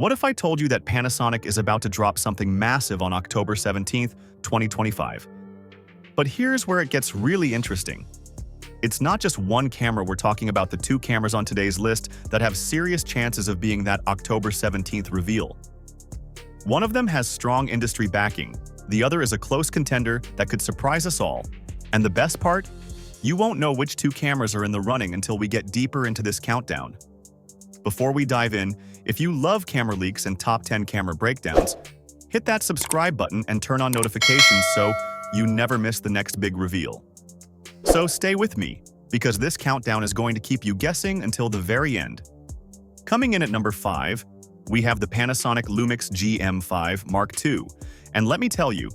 What if I told you that Panasonic is about to drop something massive on October 17th, 2025? But here's where it gets really interesting. It's not just one camera, we're talking about the two cameras on today's list that have serious chances of being that October 17th reveal. One of them has strong industry backing, the other is a close contender that could surprise us all. And the best part? You won't know which two cameras are in the running until we get deeper into this countdown. Before we dive in, if you love camera leaks and top 10 camera breakdowns, hit that subscribe button and turn on notifications so you never miss the next big reveal. So stay with me, because this countdown is going to keep you guessing until the very end. Coming in at number 5, we have the Panasonic Lumix GM5 Mark II. And let me tell you,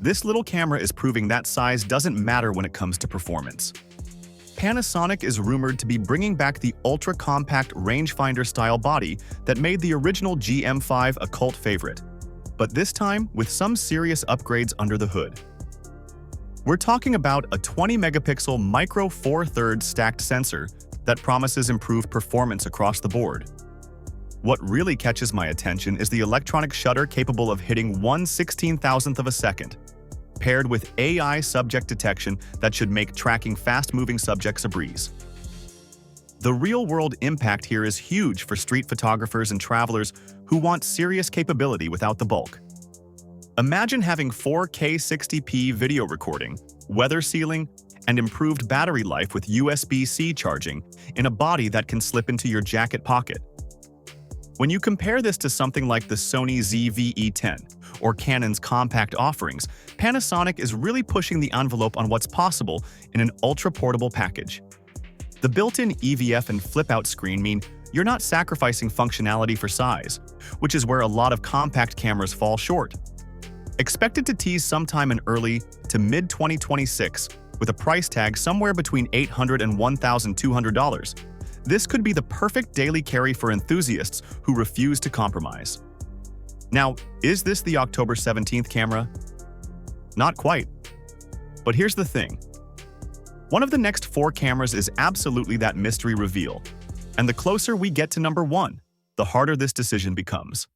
this little camera is proving that size doesn't matter when it comes to performance. Panasonic is rumored to be bringing back the ultra-compact rangefinder-style body that made the original GM5 a cult favorite, but this time with some serious upgrades under the hood. We're talking about a 20-megapixel micro Four Thirds stacked sensor that promises improved performance across the board. What really catches my attention is the electronic shutter capable of hitting 1/16,000th of a second, paired with AI subject detection that should make tracking fast-moving subjects a breeze. The real-world impact here is huge for street photographers and travelers who want serious capability without the bulk. Imagine having 4K 60p video recording, weather sealing, and improved battery life with USB-C charging in a body that can slip into your jacket pocket. When you compare this to something like the Sony ZV-E10 or Canon's compact offerings, Panasonic is really pushing the envelope on what's possible in an ultra-portable package. The built-in EVF and flip-out screen mean you're not sacrificing functionality for size, which is where a lot of compact cameras fall short. Expected to tease sometime in early to mid-2026 with a price tag somewhere between $800 and $1,200. This could be the perfect daily carry for enthusiasts who refuse to compromise. Now, is this the October 17th camera? Not quite. But here's the thing. One of the next 4 cameras is absolutely that mystery reveal, and the closer we get to number 1, the harder this decision becomes.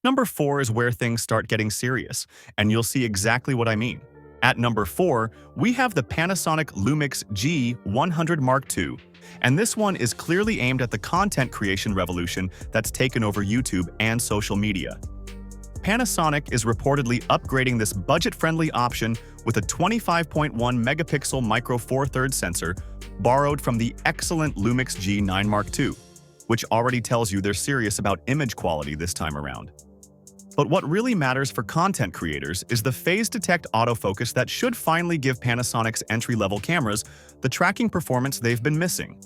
Number 4 is where things start getting serious, and you'll see exactly what I mean. At number 4, we have the Panasonic Lumix G100 Mark II, and this one is clearly aimed at the content creation revolution that's taken over YouTube and social media. Panasonic is reportedly upgrading this budget-friendly option with a 25.1 megapixel micro Four Thirds sensor borrowed from the excellent Lumix G9 Mark II, which already tells you they're serious about image quality this time around. But what really matters for content creators is the phase detect autofocus that should finally give Panasonic's entry-level cameras the tracking performance they've been missing.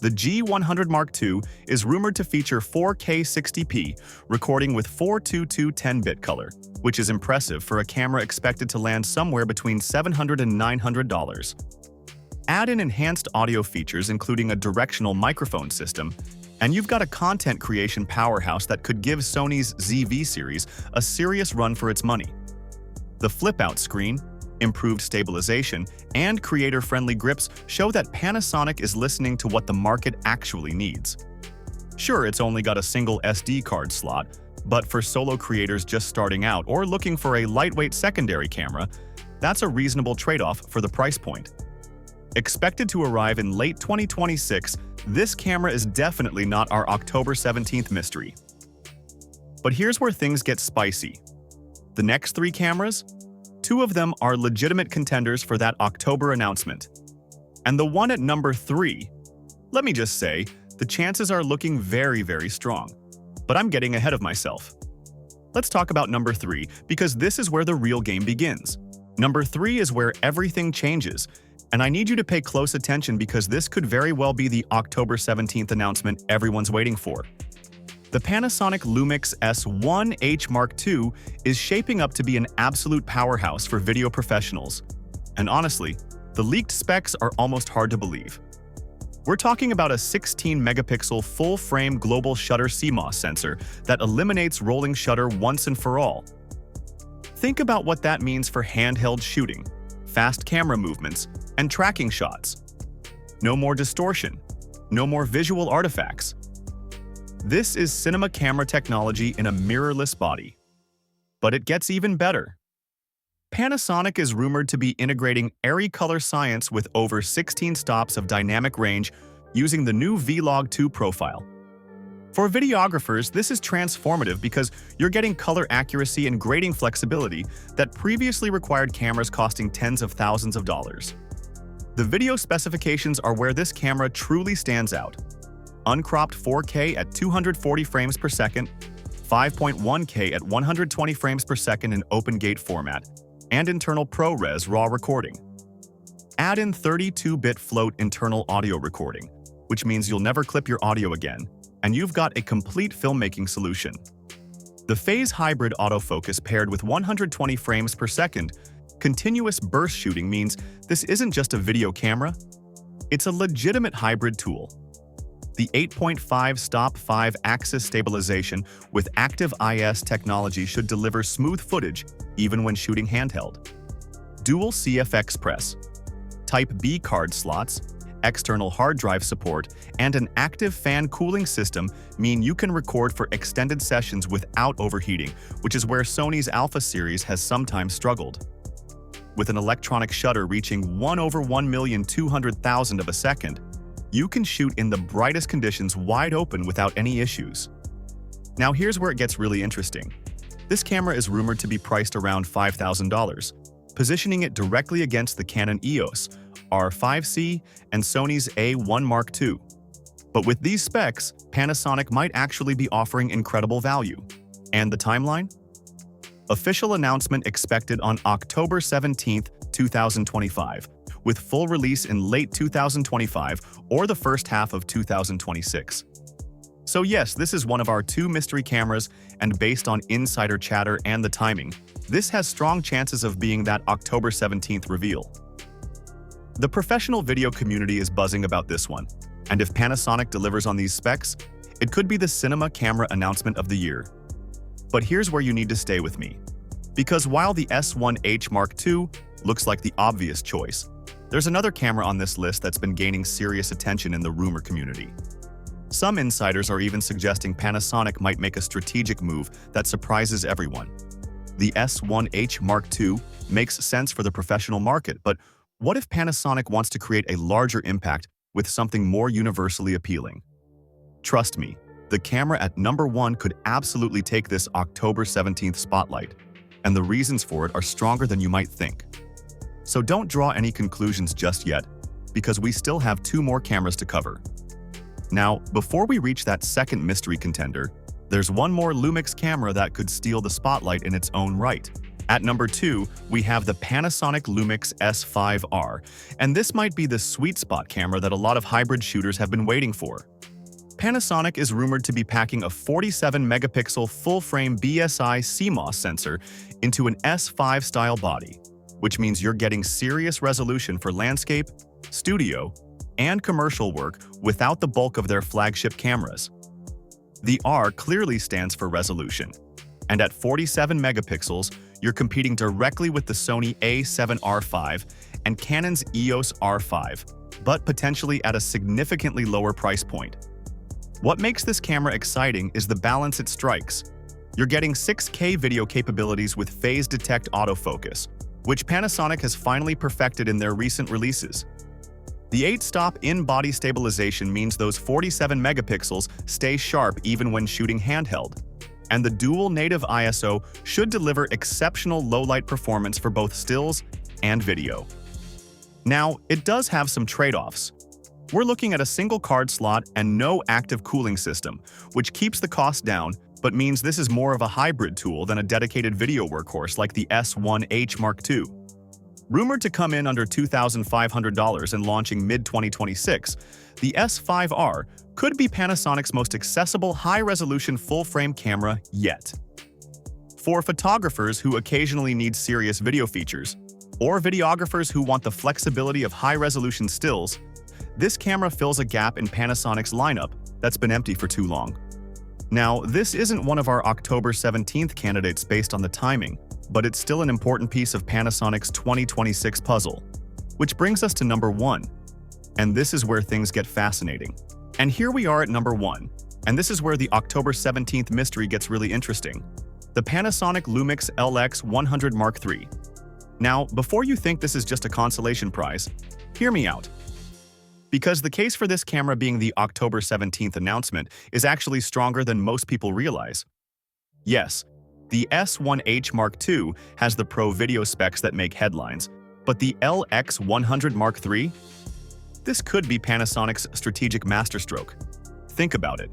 The G100 Mark II is rumored to feature 4K 60p recording with 422 10-bit color, which is impressive for a camera expected to land somewhere between $700 and $900. Add in enhanced audio features including a directional microphone system, and you've got a content creation powerhouse that could give Sony's ZV series a serious run for its money. The flip-out screen, improved stabilization, and creator-friendly grips show that Panasonic is listening to what the market actually needs. Sure, it's only got a single SD card slot, but for solo creators just starting out or looking for a lightweight secondary camera, that's a reasonable trade-off for the price point. Expected to arrive in late 2026, this camera is definitely not our October 17th mystery. But here's where things get spicy. The next 3 cameras? 2 of them are legitimate contenders for that October announcement. And the one at number 3, let me just say, the chances are looking very, very strong. But I'm getting ahead of myself. Let's talk about number 3, because this is where the real game begins. Number 3 is where everything changes, and I need you to pay close attention because this could very well be the October 17th announcement everyone's waiting for. The Panasonic Lumix S1H Mark II is shaping up to be an absolute powerhouse for video professionals. And honestly, the leaked specs are almost hard to believe. We're talking about a 16-megapixel full-frame global shutter CMOS sensor that eliminates rolling shutter once and for all. Think about what that means for handheld shooting, fast camera movements, and tracking shots. No more distortion, no more visual artifacts. This is cinema camera technology in a mirrorless body. But it gets even better. Panasonic is rumored to be integrating airy color science with over 16 stops of dynamic range using the new Vlog2 profile. For videographers, this is transformative because you're getting color accuracy and grading flexibility that previously required cameras costing tens of thousands of dollars. The video specifications are where this camera truly stands out. Uncropped 4K at 240 frames per second, 5.1K at 120 frames per second in open gate format, and internal ProRes RAW recording. Add in 32-bit float internal audio recording, which means you'll never clip your audio again, and you've got a complete filmmaking solution. The phase hybrid autofocus paired with 120 frames per second continuous burst shooting means this isn't just a video camera, it's a legitimate hybrid tool. The 8.5 stop 5-axis stabilization with active IS technology should deliver smooth footage even when shooting handheld. Dual CFX press, Type B card slots, external hard drive support, and an active fan cooling system mean you can record for extended sessions without overheating, which is where Sony's Alpha series has sometimes struggled. With an electronic shutter reaching 1/1,200,000 of a second, you can shoot in the brightest conditions wide open without any issues. Now here's where it gets really interesting. This camera is rumored to be priced around $5,000, positioning it directly against the Canon EOS R5C and Sony's A1 Mark II. But with these specs, Panasonic might actually be offering incredible value. And the timeline? Official announcement expected on October 17, 2025, with full release in late 2025 or the first half of 2026. So yes, this is one of our 2 mystery cameras, and based on insider chatter and the timing, this has strong chances of being that October 17th reveal. The professional video community is buzzing about this one, and if Panasonic delivers on these specs, it could be the cinema camera announcement of the year. But here's where you need to stay with me. Because while the S1H Mark II looks like the obvious choice, there's another camera on this list that's been gaining serious attention in the rumor community. Some insiders are even suggesting Panasonic might make a strategic move that surprises everyone. The S1H Mark II makes sense for the professional market, but what if Panasonic wants to create a larger impact with something more universally appealing? Trust me, the camera at number 1 could absolutely take this October 17th spotlight, and the reasons for it are stronger than you might think. So don't draw any conclusions just yet, because we still have 2 more cameras to cover. Now, before we reach that second mystery contender, there's one more Lumix camera that could steal the spotlight in its own right. At number 2, we have the Panasonic Lumix S5R, and this might be the sweet spot camera that a lot of hybrid shooters have been waiting for. Panasonic is rumored to be packing a 47-megapixel full-frame BSI CMOS sensor into an S5 style body, which means you're getting serious resolution for landscape, studio, and commercial work without the bulk of their flagship cameras. The R clearly stands for resolution, and at 47 megapixels, you're competing directly with the Sony A7R5 and Canon's EOS R5, but potentially at a significantly lower price point. What makes this camera exciting is the balance it strikes. You're getting 6K video capabilities with phase detect autofocus, which Panasonic has finally perfected in their recent releases. The 8-stop in-body stabilization means those 47 megapixels stay sharp even when shooting handheld. And the dual native ISO should deliver exceptional low-light performance for both stills and video. Now, it does have some trade-offs. We're looking at a single card slot and no active cooling system, which keeps the cost down, but means this is more of a hybrid tool than a dedicated video workhorse like the S1H Mark II. Rumored to come in under $2,500 and launching mid-2026, the S5R could be Panasonic's most accessible high-resolution full-frame camera yet. For photographers who occasionally need serious video features, or videographers who want the flexibility of high-resolution stills, this camera fills a gap in Panasonic's lineup that's been empty for too long. Now, this isn't one of our October 17th candidates based on the timing, but it's still an important piece of Panasonic's 2026 puzzle. Which brings us to number 1. And this is where things get fascinating. And here we are at number 1, And this is where the October 17th mystery gets really interesting. The Panasonic Lumix LX100 Mark III. Now, before you think this is just a consolation prize, hear me out. Because the case for this camera being the October 17th announcement is actually stronger than most people realize. Yes, the S1H Mark II has the pro video specs that make headlines, but the LX100 Mark III? This could be Panasonic's strategic masterstroke. Think about it.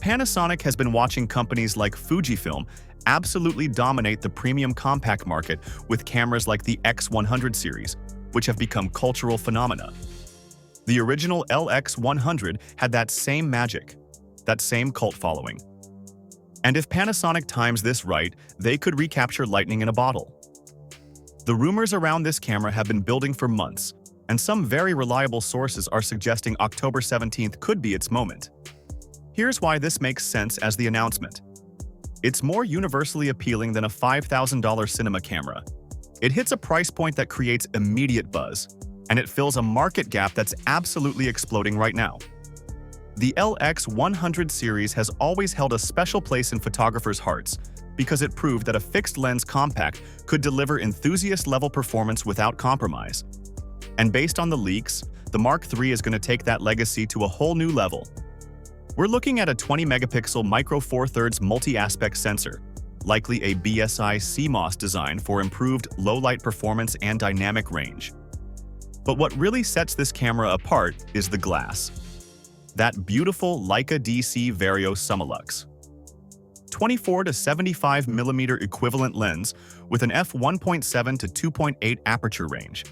Panasonic has been watching companies like Fujifilm absolutely dominate the premium compact market with cameras like the X100 series, which have become cultural phenomena. The original LX100 had that same magic, that same cult following. And if Panasonic times this right, they could recapture lightning in a bottle. The rumors around this camera have been building for months, and some very reliable sources are suggesting October 17th could be its moment. Here's why this makes sense as the announcement. It's more universally appealing than a $5,000 cinema camera. It hits a price point that creates immediate buzz, and it fills a market gap that's absolutely exploding right now. The LX100 series has always held a special place in photographers' hearts because it proved that a fixed-lens compact could deliver enthusiast-level performance without compromise. And based on the leaks, the Mark III is going to take that legacy to a whole new level. We're looking at a 20-megapixel Micro Four Thirds multi-aspect sensor, likely a BSI CMOS design for improved low-light performance and dynamic range. But what really sets this camera apart is the glass. That beautiful Leica DC Vario Summilux. 24 to 75 mm equivalent lens with an f1.7 to 2.8 aperture range.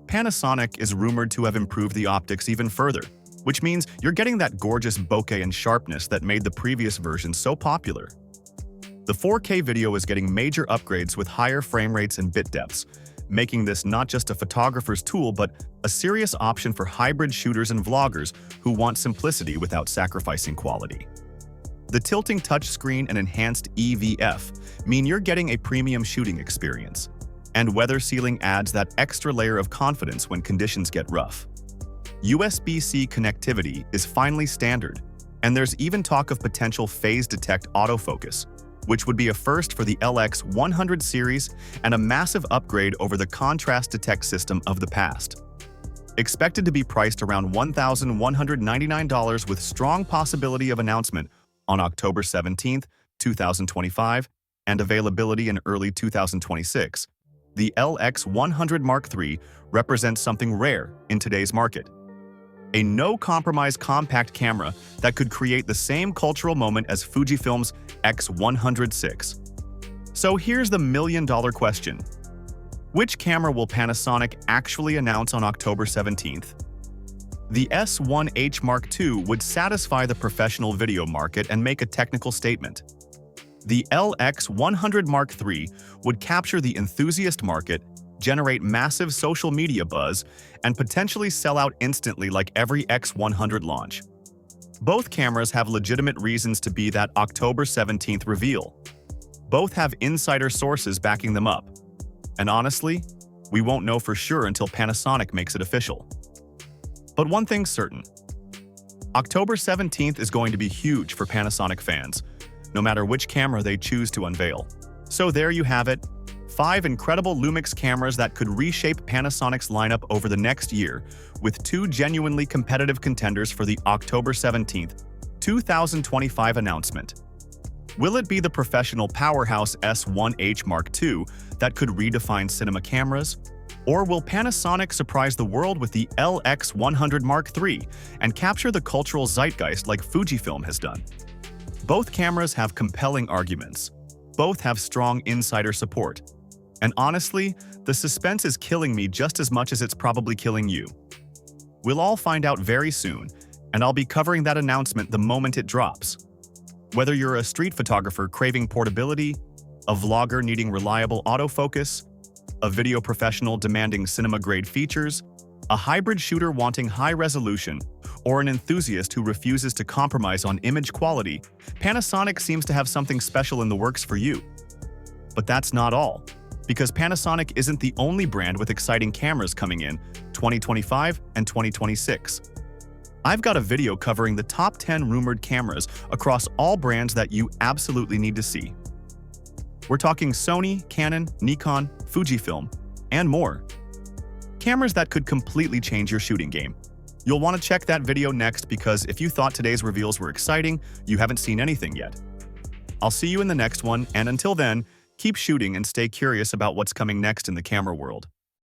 Panasonic is rumored to have improved the optics even further, which means you're getting that gorgeous bokeh and sharpness that made the previous version so popular. The 4K video is getting major upgrades with higher frame rates and bit depths, making this not just a photographer's tool but a serious option for hybrid shooters and vloggers who want simplicity without sacrificing quality. The tilting touchscreen and enhanced EVF mean you're getting a premium shooting experience, and weather sealing adds that extra layer of confidence when conditions get rough. USB-C connectivity is finally standard, and there's even talk of potential phase detect autofocus, which would be a first for the LX100 series and a massive upgrade over the contrast detect system of the past. Expected to be priced around $1,199 with strong possibility of announcement on October 17, 2025, and availability in early 2026, the LX100 Mark III represents something rare in today's market. A no-compromise compact camera that could create the same cultural moment as Fujifilm's X100 VI. So here's the million-dollar question. Which camera will Panasonic actually announce on October 17th? The S1H Mark II would satisfy the professional video market and make a technical statement. The LX100 Mark III would capture the enthusiast market, generate massive social media buzz, and potentially sell out instantly like every X100 launch. Both cameras have legitimate reasons to be that October 17th reveal. Both have insider sources backing them up. And honestly, we won't know for sure until Panasonic makes it official. But one thing's certain. October 17th is going to be huge for Panasonic fans, no matter which camera they choose to unveil. So there you have it. 5 incredible Lumix cameras that could reshape Panasonic's lineup over the next year, with 2 genuinely competitive contenders for the October 17th, 2025 announcement. Will it be the professional powerhouse S1H Mark II that could redefine cinema cameras? Or will Panasonic surprise the world with the LX100 Mark III and capture the cultural zeitgeist like Fujifilm has done? Both cameras have compelling arguments. Both have strong insider support. And honestly, the suspense is killing me just as much as it's probably killing you. We'll all find out very soon, and I'll be covering that announcement the moment it drops. Whether you're a street photographer craving portability, a vlogger needing reliable autofocus, a video professional demanding cinema-grade features, a hybrid shooter wanting high resolution, or an enthusiast who refuses to compromise on image quality, Panasonic seems to have something special in the works for you. But that's not all, because Panasonic isn't the only brand with exciting cameras coming in 2025 and 2026. I've got a video covering the top 10 rumored cameras across all brands that you absolutely need to see. We're talking Sony, Canon, Nikon, Fujifilm, and more. Cameras that could completely change your shooting game. You'll want to check that video next because if you thought today's reveals were exciting, you haven't seen anything yet. I'll see you in the next one, and until then, keep shooting and stay curious about what's coming next in the camera world.